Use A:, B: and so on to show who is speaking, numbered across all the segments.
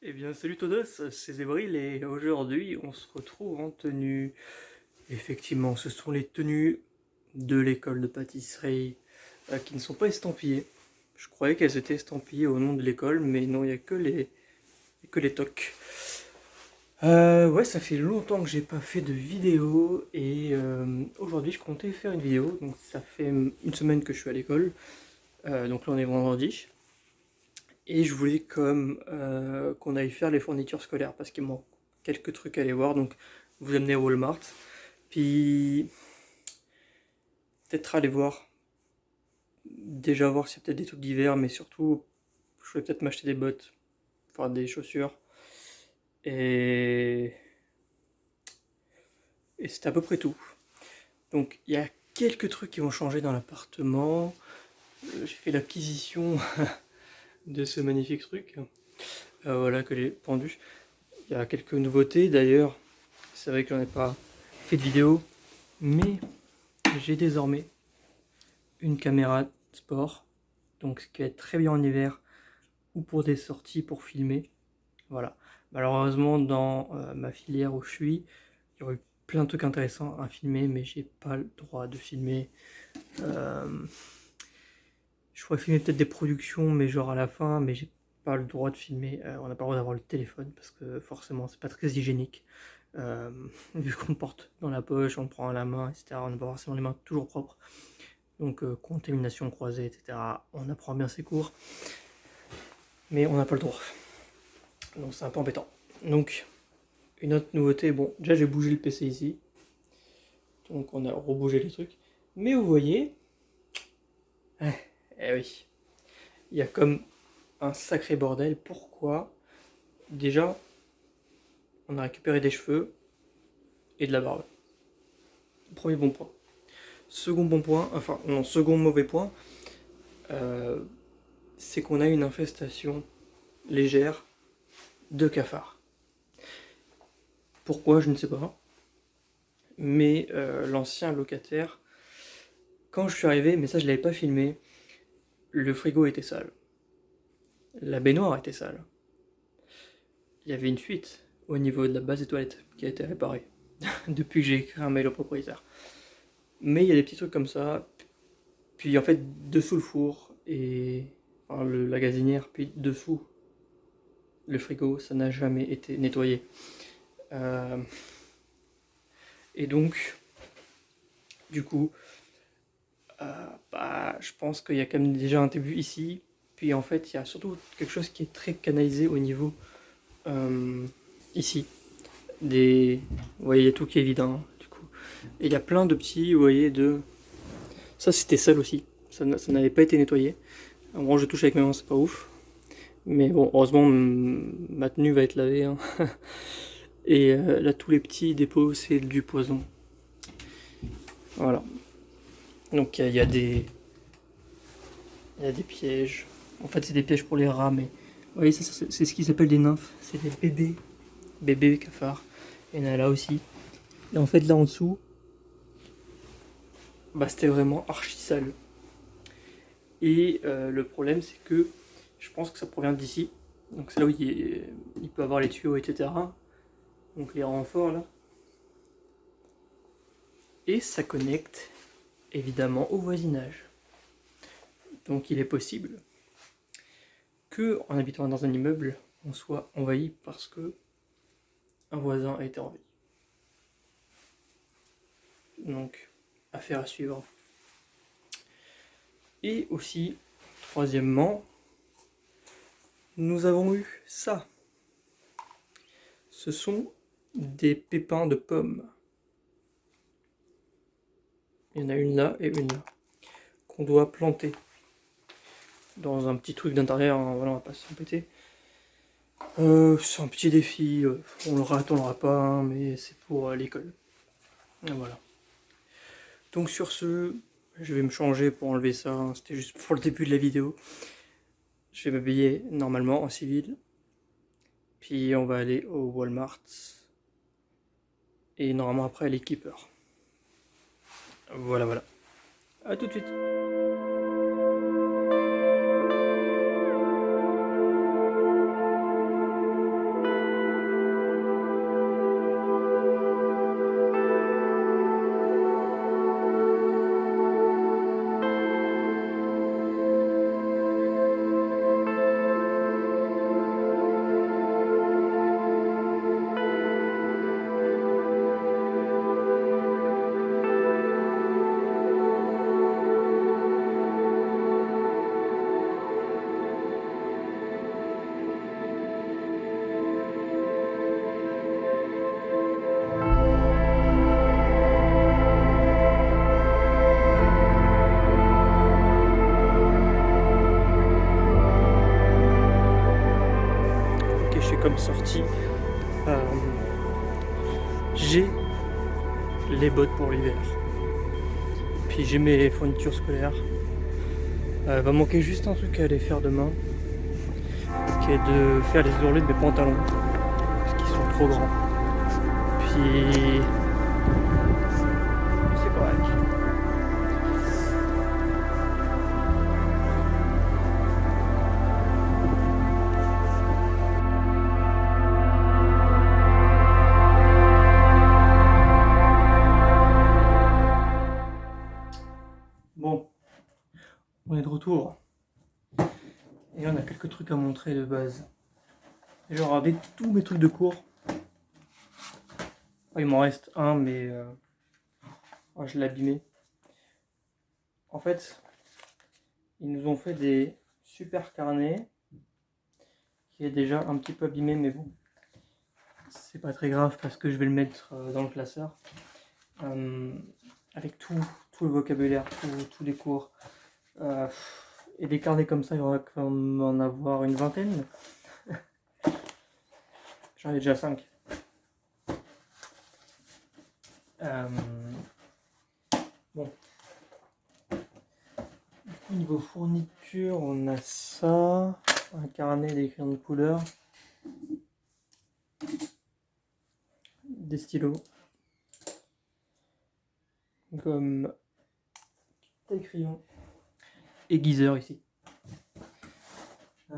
A: Eh bien, salut Todos, c'est Zébril et aujourd'hui on se retrouve en tenue. Effectivement, ce sont les tenues de l'école de pâtisserie qui ne sont pas estampillées. Je croyais qu'elles étaient estampillées au nom de l'école, mais non, il n'y a que les tocs. Ouais, ça fait longtemps que j'ai pas fait de vidéo et aujourd'hui je comptais faire une vidéo. Donc ça fait une semaine que je suis à l'école, donc là on est vendredi. Et je voulais comme qu'on aille faire les fournitures scolaires parce qu'il manque quelques trucs à aller voir. Donc vous amenez à Walmart. Puis peut-être aller voir. Déjà voir s'il y a peut-être des trucs d'hiver, mais surtout je voulais peut-être m'acheter des bottes, enfin des chaussures. Et, et c'est à peu près tout. Donc il y a quelques trucs qui vont changer dans l'appartement. J'ai fait l'acquisition de ce magnifique truc. Voilà que j'ai pendu. Il y a quelques nouveautés d'ailleurs. C'est vrai que j'en ai pas fait de vidéo, mais j'ai désormais une caméra sport, donc ce qui va être très bien en hiver ou pour des sorties pour filmer. Voilà. Malheureusement, dans ma filière où je suis, il y aurait eu plein de trucs intéressants à filmer, mais j'ai pas le droit de filmer. Euh, je pourrais filmer peut-être des productions, mais genre à la fin, mais j'ai pas le droit de filmer. On n'a pas le droit d'avoir le téléphone parce que forcément, c'est pas très hygiénique. Euh, Vu qu'on le porte dans la poche, on le prend à la main, etc. On n'a pas forcément les mains toujours propres. Donc contamination croisée, etc. On apprend bien ses cours, mais on n'a pas le droit. Donc c'est un peu embêtant. Donc une autre nouveauté, bon, déjà j'ai bougé le PC ici, donc on a rebougé les trucs. Mais vous voyez, eh oui, il y a comme un sacré bordel. Pourquoi? Déjà, on a récupéré des cheveux et de la barbe. Premier bon point. Second bon point, enfin non, second mauvais point, euh, c'est qu'on a une infestation légère de cafards. Pourquoi, je ne sais pas. Mais l'ancien locataire, quand je suis arrivé, mais ça je l'avais pas filmé, le frigo était sale. La baignoire était sale. Il y avait une fuite au niveau de la base des toilettes qui a été réparée depuis que j'ai écrit un mail au propriétaire. Mais il y a des petits trucs comme ça. Puis en fait, dessous le four et enfin, la gazinière, puis dessous le frigo, ça n'a jamais été nettoyé. Euh, et donc, du coup, je pense qu'il y a quand même déjà un début ici. Puis en fait, il y a surtout quelque chose qui est très canalisé au niveau ici. Vous voyez, il y a tout qui est vide, hein, du coup. Et il y a plein de petits, vous voyez, de. Ça, c'était sale aussi. Ça n'avait pas été nettoyé. En gros, je touche avec mes mains, c'est pas ouf. Mais bon, heureusement, ma tenue va être lavée, hein. Et là, tous les petits dépôts, c'est du poison. Voilà. Donc il y a des pièges. En fait, c'est des pièges pour les rats, mais vous voyez, ça, c'est ce qu'ils appellent des nymphes. C'est des bébés cafards. Il y en a là aussi. Et en fait, là en dessous, c'était vraiment archi sale. Et le problème, c'est que je pense que ça provient d'ici. Donc c'est là où il peut avoir les tuyaux, etc. Donc les renforts là. Et ça connecte évidemment au voisinage. Donc il est possible que, en habitant dans un immeuble, on soit envahi parce que un voisin a été envahi. Donc, affaire à suivre. Et aussi, troisièmement, nous avons eu ça. Ce sont des pépins de pommes. Il y en a une là et une là, qu'on doit planter dans un petit truc d'intérieur, hein, voilà, on va pas s'embêter. C'est un petit défi, on l'aura pas, hein, mais c'est pour l'école. Voilà. Donc sur ce, je vais me changer pour enlever ça, hein, c'était juste pour le début de la vidéo. Je vais m'habiller normalement en civil, puis on va aller au Walmart, et normalement après les Keepers. Voilà, voilà. A tout de suite. caché comme sortie. J'ai les bottes pour l'hiver. Puis j'ai mes fournitures scolaires. Va manquer juste un truc à aller faire demain, qui est de faire les ourlets de mes pantalons, parce qu'ils sont trop grands. Puis c'est correct. Bon, on est de retour. Et là, on a quelques trucs à montrer de base. J'ai regardé tous mes trucs de cours. Il m'en reste un, mais je l'ai abîmé. En fait, ils nous ont fait des super carnets qui est déjà un petit peu abîmé, mais bon, c'est pas très grave parce que je vais le mettre dans le classeur avec tout le vocabulaire, tous les cours. Et des carnets comme ça, il y aura quand même en avoir une vingtaine. J'en ai déjà 5. Bon. Au niveau fourniture, on a ça, un carnet des crayons de couleur, des stylos, gomme, des crayons, aiguiseur ici. Et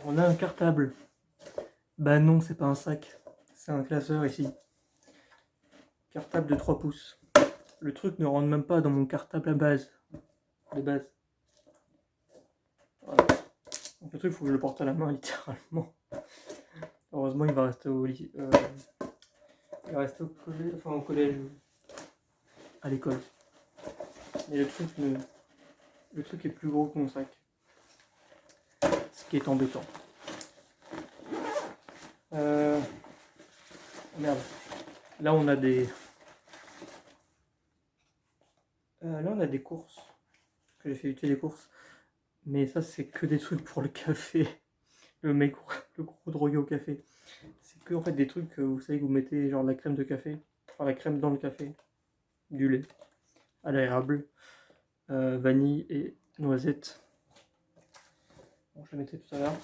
A: on a un cartable. Bah non, c'est pas un sac, c'est un classeur ici. Cartable de 3 pouces. Le truc ne rentre même pas dans mon cartable de base. Voilà. Donc le truc, il faut que je le porte à la main, littéralement. Heureusement, il va rester au lit. Il va rester au collège, enfin au collège, à l'école. Et le truc est plus gros que mon sac. Ce qui est embêtant. Merde. Là, on a des courses. Que j'ai fait utiliser des courses. Mais ça, c'est que des trucs pour le café. Le gros drogué au café. C'est que en fait des trucs, vous savez, que vous mettez genre de la crème de café. Enfin, la crème dans le café. Du lait. À l'érable. Vanille et noisette. Bon, je le mettais tout à l'heure.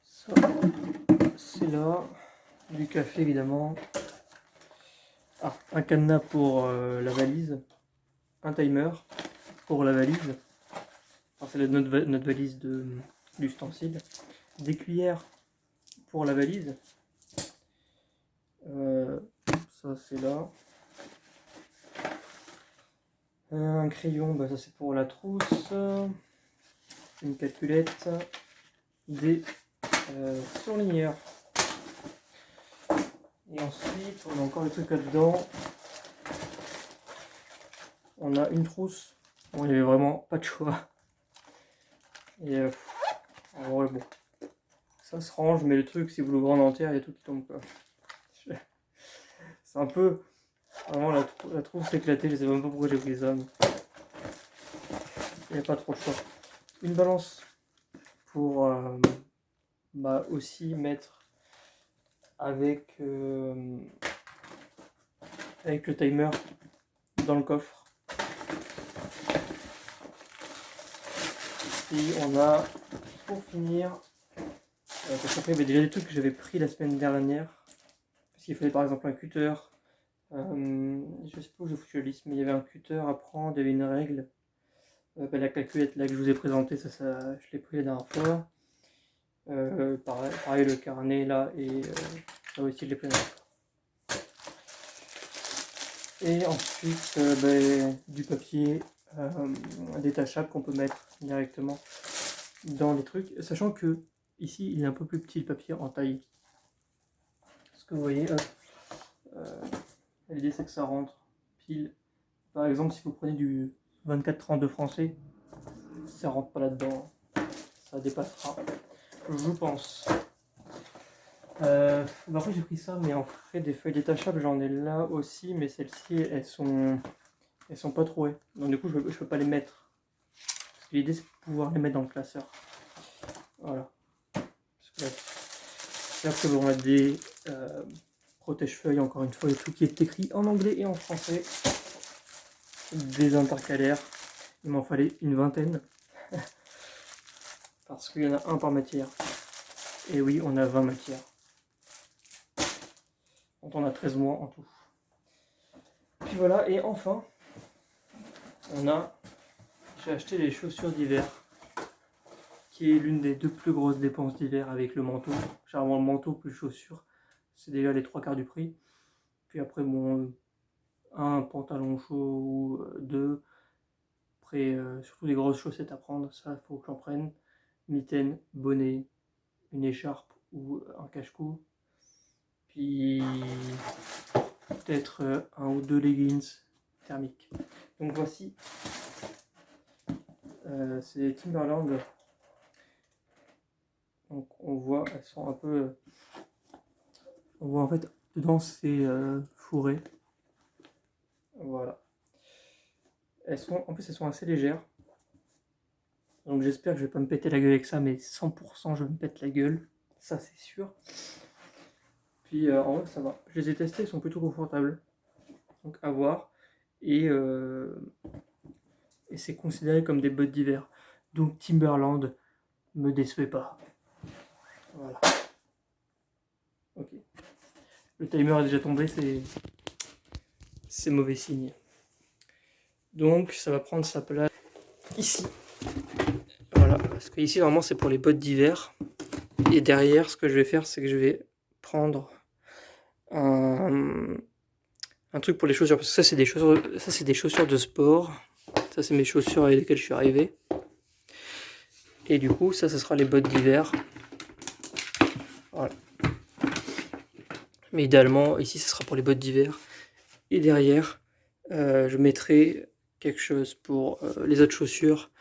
A: Ça, c'est là. Du café, évidemment. Ah, un cadenas pour la valise. Un timer pour la valise. Enfin, c'est notre valise d'ustensiles. Des cuillères pour la valise. Ça, c'est là. Un crayon, bah, ça c'est pour la trousse. Une calculette. Des surligneurs. Et ensuite, on a encore des trucs là-dedans. On a une trousse. Bon, il n'y avait vraiment pas de choix. Et en vrai, bon. Ça se range, mais le truc, si vous l'ouvrez en entière, il y a tout qui tombe, quoi. C'est un peu... Vraiment, la trousse éclatée, je sais même pas pourquoi j'ai pris ça. Mais... il n'y a pas trop de choix. Une balance pour aussi mettre avec le timer dans le coffre. Et on a, pour finir, parce qu'après il y avait déjà des trucs que j'avais pris la semaine dernière. Parce qu'il fallait par exemple un cutter. Je sais pas où j'ai foutu la liste, mais il y avait un cutter à prendre, il y avait une règle. La calculette là que je vous ai présentée, ça je l'ai pris la dernière fois. Pareil le carnet là, et ça aussi je l'ai pris la dernière fois. Et ensuite du papier détachable qu'on peut mettre directement dans les trucs, sachant que ici il est un peu plus petit le papier en taille. Ce que vous voyez, l'idée c'est que ça rentre pile. Par exemple, si vous prenez du 24-32 français, ça rentre pas là-dedans, ça dépassera, je pense. Après j'ai pris ça, mais en fait des feuilles détachables j'en ai là aussi, mais celles-ci elles sont pas trouées, donc du coup je peux pas les mettre. que l'idée c'est de pouvoir les mettre dans le classeur. Voilà. Et après bon, on a des protège-feuilles, encore une fois, le truc qui est écrit en anglais et en français. Des intercalaires. Il m'en fallait une vingtaine. Parce qu'il y en a un par matière. Et oui, on a 20 matières. Donc on a 13 mois en tout. Puis voilà, et enfin, j'ai acheté les chaussures d'hiver, qui est l'une des 2 plus grosses dépenses d'hiver avec le manteau. Généralement le manteau plus chaussures, c'est déjà les 3 quarts du prix. Puis après, bon, un pantalon chaud ou 2. Après, surtout des grosses chaussettes à prendre, ça faut que j'en prenne. Mitaine, bonnet, une écharpe ou un cache-cou. Puis peut-être un ou 2 leggings thermiques. Donc voici, c'est Timberland. Donc on voit, elles sont un peu, on voit en fait dedans c'est fourré. Voilà. En plus elles sont assez légères. Donc j'espère que je vais pas me péter la gueule avec ça, mais 100% je me pète la gueule, ça c'est sûr. Puis en vrai ça va. Je les ai testés, ils sont plutôt confortables. Donc à voir. Et c'est considéré comme des bottes d'hiver. Donc Timberland, me décevez pas. Voilà. Ok. Le timer est déjà tombé, c'est mauvais signe. Donc ça va prendre sa place ici. Voilà, parce que ici normalement c'est pour les bottes d'hiver. Et derrière, ce que je vais faire, c'est que je vais prendre un truc pour les chaussures. Parce que ça c'est des chaussures de sport. Ça c'est mes chaussures avec lesquelles je suis arrivé. Et du coup, ça sera les bottes d'hiver. Voilà. Mais idéalement, ici, ce sera pour les bottes d'hiver. Et derrière, je mettrai quelque chose pour les autres chaussures,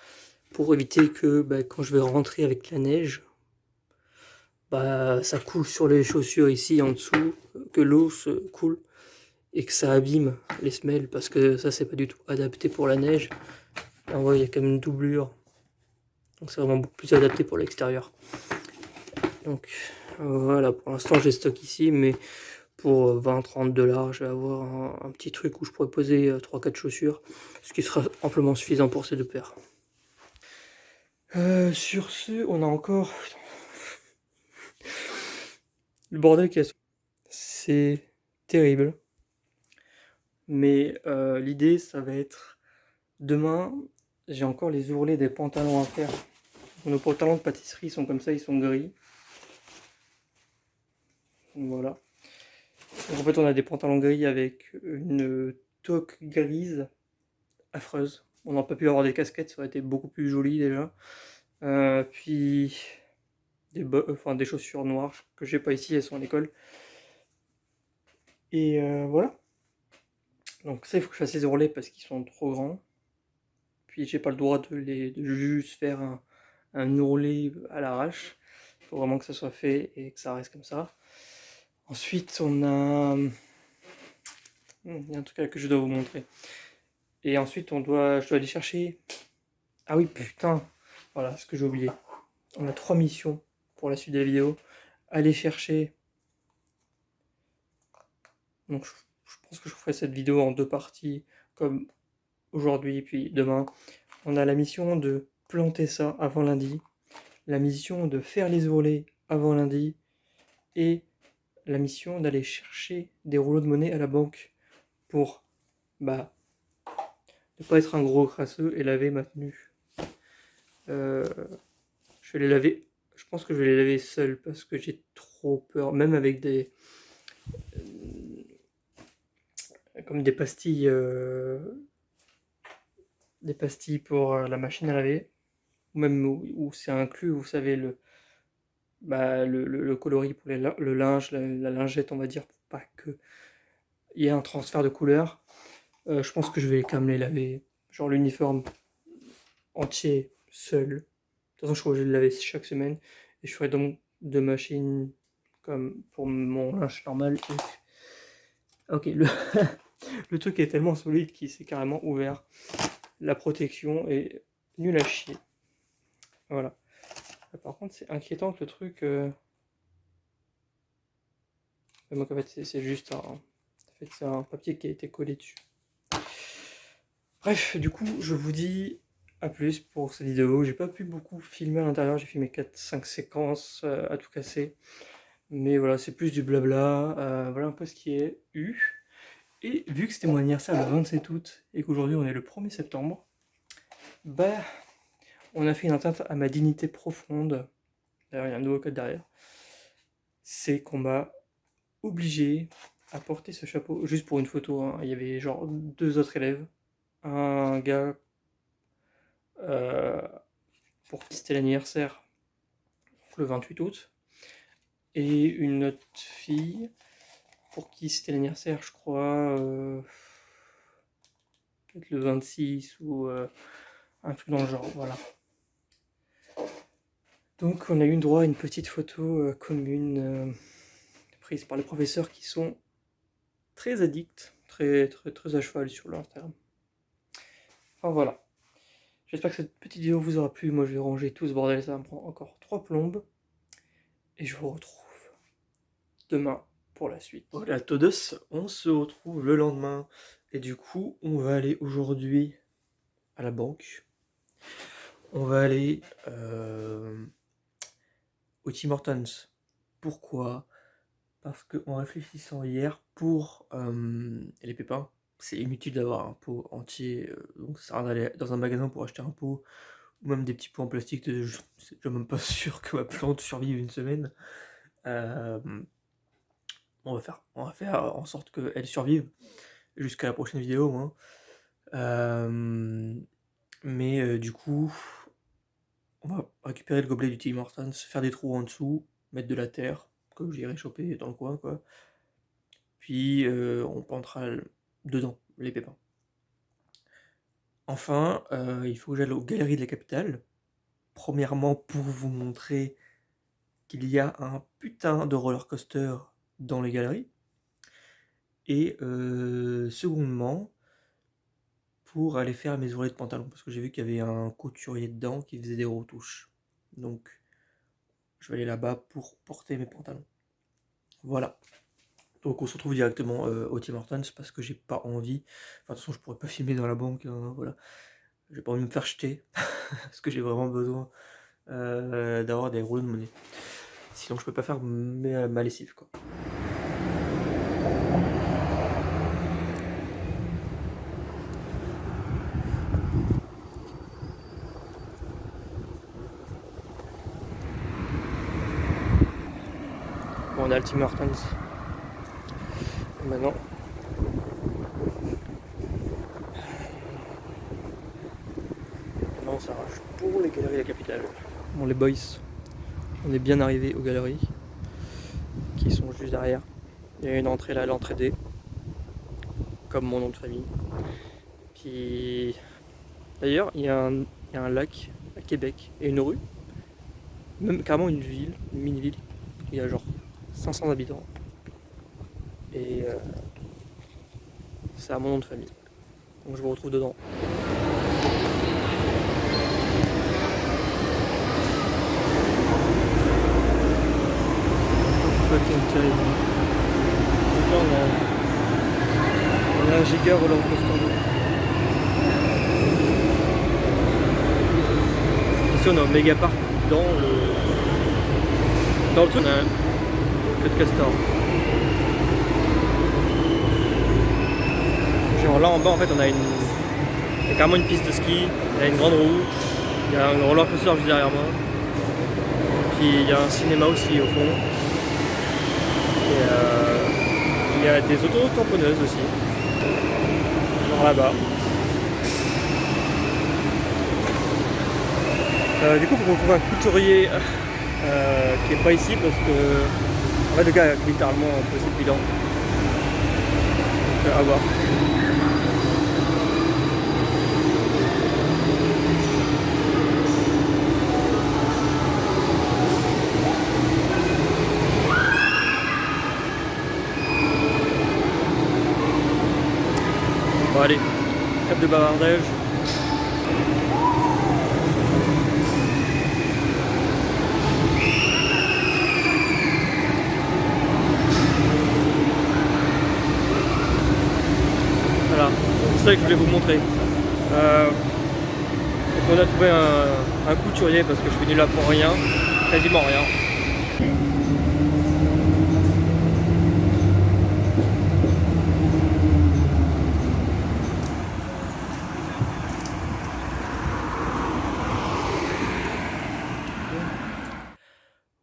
A: pour éviter que quand je vais rentrer avec la neige, ça coule sur les chaussures ici en dessous, que l'eau se coule et que ça abîme les semelles, parce que ça, c'est pas du tout adapté pour la neige. Là, on voit, il y a quand même une doublure. Donc c'est vraiment beaucoup plus adapté pour l'extérieur. Donc voilà, pour l'instant j'ai stock ici, mais pour 20-30$, je vais avoir un petit truc où je pourrais poser 3-4 chaussures, ce qui sera amplement suffisant pour ces 2 paires. Sur ce, on a encore le bordel qui est... C'est terrible. Mais l'idée, ça va être... Demain, j'ai encore les ourlets des pantalons à faire. Nos pantalons de pâtisserie sont comme ça, ils sont gris. Voilà. Donc en fait, on a des pantalons gris avec une toque grise affreuse. On n'a pas pu avoir des casquettes, ça aurait été beaucoup plus joli déjà. Puis des chaussures noires que j'ai pas ici, elles sont à l'école. Et voilà. Donc ça, il faut que je fasse les ourlets parce qu'ils sont trop grands. Puis j'ai pas le droit de juste faire un ourlet à l'arrache. Il faut vraiment que ça soit fait et que ça reste comme ça. Ensuite, on a... Il y a un truc là que je dois vous montrer. Et ensuite, je dois aller chercher... Ah oui, putain. Voilà, ce que j'ai oublié. On a 3 missions pour la suite de la vidéo. Aller chercher... Donc je pense que je ferai cette vidéo en 2 parties, comme aujourd'hui puis demain. On a la mission de planter ça avant lundi, la mission de faire les ourlets avant lundi, et la mission d'aller chercher des rouleaux de monnaie à la banque pour ne pas être un gros crasseux et laver ma tenue. Je vais les laver, je pense que je vais les laver seul parce que j'ai trop peur, même avec comme des pastilles pour la machine à laver, ou même où c'est inclus, vous savez, le coloris pour le linge, la lingette, on va dire, pour pas qu'il y ait un transfert de couleur. Je pense que je vais quand même les laver, genre l'uniforme entier, seul. De toute façon, je crois que je vais le laver chaque semaine, et je ferai donc 2 machines comme pour mon linge normal. Ok, le truc est tellement solide qu'il s'est carrément ouvert. La protection est nul à chier. Voilà. Par contre, c'est inquiétant que le truc... Donc en fait, c'est juste c'est un papier qui a été collé dessus. Bref, du coup, je vous dis à plus pour cette vidéo. J'ai pas pu beaucoup filmer à l'intérieur, j'ai filmé 4-5 séquences à tout casser. Mais voilà, c'est plus du blabla. Voilà un peu ce qui est eu. Et vu que c'était mon anniversaire le 27 août et qu'aujourd'hui on est le 1er septembre, bah, on a fait une atteinte à ma dignité profonde. D'ailleurs, il y a un nouveau code derrière. C'est qu'on m'a obligé à porter ce chapeau juste pour une photo. Hein. Il y avait genre 2 autres élèves. Un gars pour qui c'était l'anniversaire le 28 août. Et une autre fille pour qui c'était l'anniversaire, je crois, peut-être le 26 ou un truc dans le genre, voilà. Donc on a eu droit à une petite photo commune prise par les professeurs qui sont très addicts, très à cheval sur leur Instagram. Enfin voilà. J'espère que cette petite vidéo vous aura plu. Moi je vais ranger tout ce bordel, ça me prend encore 3 plombes. Et je vous retrouve demain pour la suite. Voilà Todos, on se retrouve le lendemain. Et du coup, on va aller aujourd'hui à la banque. On va aller au Tim Hortons. Pourquoi ? Parce qu'en réfléchissant hier, pour les pépins, c'est inutile d'avoir un pot entier. Donc ça sert à rien d'aller dans un magasin pour acheter un pot, ou même des petits pots en plastique. Je suis même pas sûr que ma plante survive une semaine. On va faire en sorte qu'elle survive jusqu'à la prochaine vidéo. Mais du coup, on va récupérer le gobelet du Tim Hortons, faire des trous en dessous, mettre de la terre que j'irai choper dans le coin, quoi. Puis on plantera dedans les pépins. Enfin, il faut que j'aille aux Galeries de la Capitale. Premièrement, pour vous montrer qu'il y a un putain de roller coaster dans les galeries. Et secondement, pour aller faire mes ourlets de pantalon, parce que j'ai vu qu'il y avait un couturier dedans qui faisait des retouches. Donc, je vais aller là-bas pour porter mes pantalons. Voilà. Donc on se retrouve directement au Tim Hortons parce que j'ai pas envie. Enfin, de toute façon, je pourrais pas filmer dans la banque. Hein, voilà. J'ai pas envie de me faire jeter parce que j'ai vraiment besoin d'avoir des rouleaux de monnaie. Sinon, je peux pas faire ma lessive, quoi. Bon, on a le Tim Hortons. Et maintenant, on s'arrache pour les Galeries de la Capitale. Bon, les boys, on est bien arrivé aux galeries qui sont juste derrière. Il y a une entrée là, l'entrée D, comme mon nom de famille. Puis d'ailleurs, il y a un lac à Québec et une rue, même carrément une ville, une mini-ville. Il y a genre 500 habitants. Et c'est à mon nom de famille. Donc je me retrouve dedans. Fucking terrible. Donc là on a un giga roller coaster. Ici on a un méga parc dans le truc. On a un queue de castor. Genre là en bas en fait on a il y a carrément une piste de ski, il y a une grande roue, il y a un roller coaster juste derrière moi. Puis il y a un cinéma aussi au fond. Et il y a des auto-tamponneuses aussi. Genre là-bas. Du coup, il faut qu'on trouve un couturier qui est pas ici parce que en fait, le gars a littéralement posé le bilan. Donc, à voir. Bon, allez, trêve de bavardage. ça que je voulais vous montrer. Donc on a trouvé un couturier parce que je suis venu là pour rien, quasiment rien.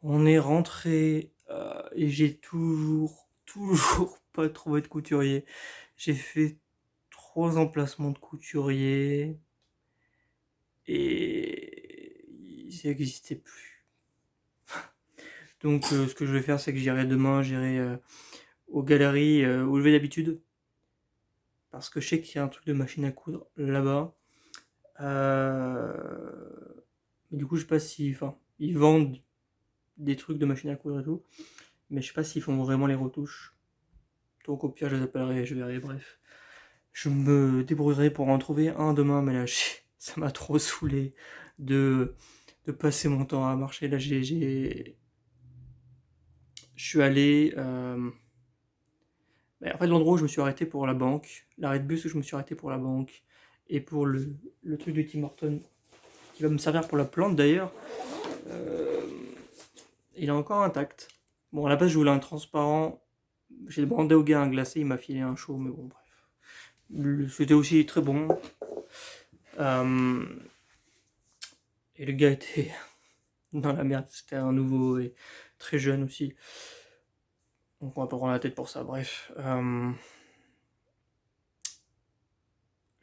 A: On est rentré et j'ai toujours pas trouvé de couturier. J'ai fait 3 emplacements de couturier et ça n'existait plus. Donc ce que je vais faire, c'est que j'irai demain, aux galeries où je vais d'habitude. Parce que je sais qu'il y a un truc de machine à coudre là-bas. Mais du coup, je sais pas si... Enfin, ils vendent des trucs de machine à coudre et tout. Mais je sais pas s'ils font vraiment les retouches. Donc au pire, je les appellerai, je verrai, bref. Je me débrouillerai pour en trouver un demain, mais là, ça m'a trop saoulé de passer mon temps à marcher. Là, je suis allé... en fait, l'endroit où je me suis arrêté pour la banque, l'arrêt de bus où je me suis arrêté pour la banque, et pour le truc de Tim Horton, qui va me servir pour la plante d'ailleurs, il est encore intact. Bon, à la base, je voulais un transparent. J'ai demandé au gars un glacé, il m'a filé un chaud, mais bon, bref. C'était aussi très bon. Et le gars était dans la merde, c'était un nouveau et très jeune aussi. Donc on va pas prendre la tête pour ça, bref. Je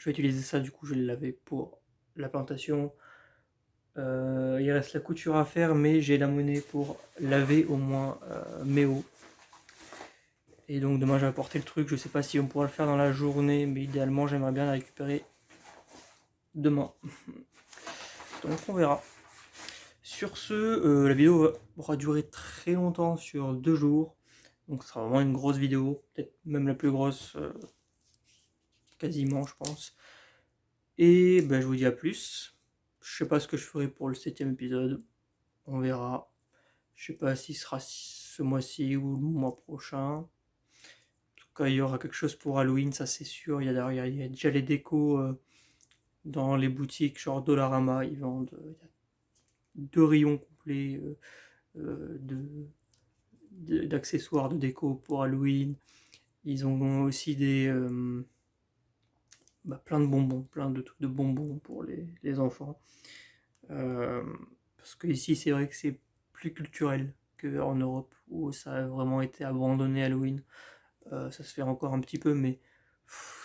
A: vais utiliser ça, du coup je vais le laver pour la plantation. Il reste la couture à faire, mais j'ai la monnaie pour laver au moins mes hauts. Et donc demain je vais apporter le truc, je sais pas si on pourra le faire dans la journée, mais idéalement j'aimerais bien la récupérer demain. Donc on verra. Sur ce, la vidéo aura duré très longtemps, sur 2 jours. Donc ce sera vraiment une grosse vidéo, peut-être même la plus grosse, quasiment je pense. Et ben, je vous dis à plus. Je sais pas ce que je ferai pour le 7ème épisode. On verra. Je sais pas si ce sera ce mois-ci ou le mois prochain. En tout cas, il y aura quelque chose pour Halloween, ça c'est sûr. Il y a déjà les décos dans les boutiques, genre Dollarama. Ils vendent il y a 2 rayons complets d'accessoires de déco pour Halloween. Ils ont aussi plein de bonbons, plein de trucs de bonbons pour les enfants. Parce que ici, c'est vrai que c'est plus culturel qu'en Europe, où ça a vraiment été abandonné Halloween. Ça se fait encore un petit peu, mais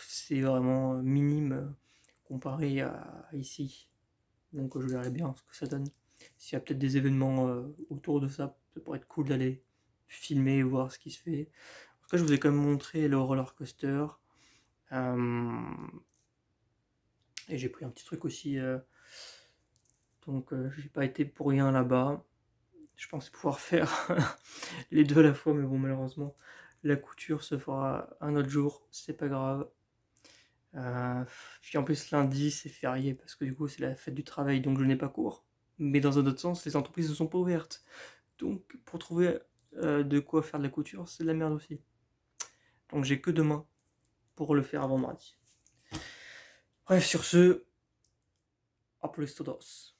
A: c'est vraiment minime comparé à ici. Donc je verrai bien ce que ça donne. S'il y a peut-être des événements autour de ça, ça pourrait être cool d'aller filmer et voir ce qui se fait. En tout cas, je vous ai quand même montré le roller coaster. Et j'ai pris un petit truc aussi. Donc j'ai pas été pour rien là-bas. Je pensais pouvoir faire les deux à la fois, mais bon, malheureusement, la couture se fera un autre jour, c'est pas grave. Puis en plus, lundi, c'est férié parce que du coup, c'est la fête du travail, donc je n'ai pas cours. Mais dans un autre sens, les entreprises ne sont pas ouvertes. Donc, pour trouver de quoi faire de la couture, c'est de la merde aussi. Donc, j'ai que demain pour le faire avant mardi. Bref, sur ce, a plus todos.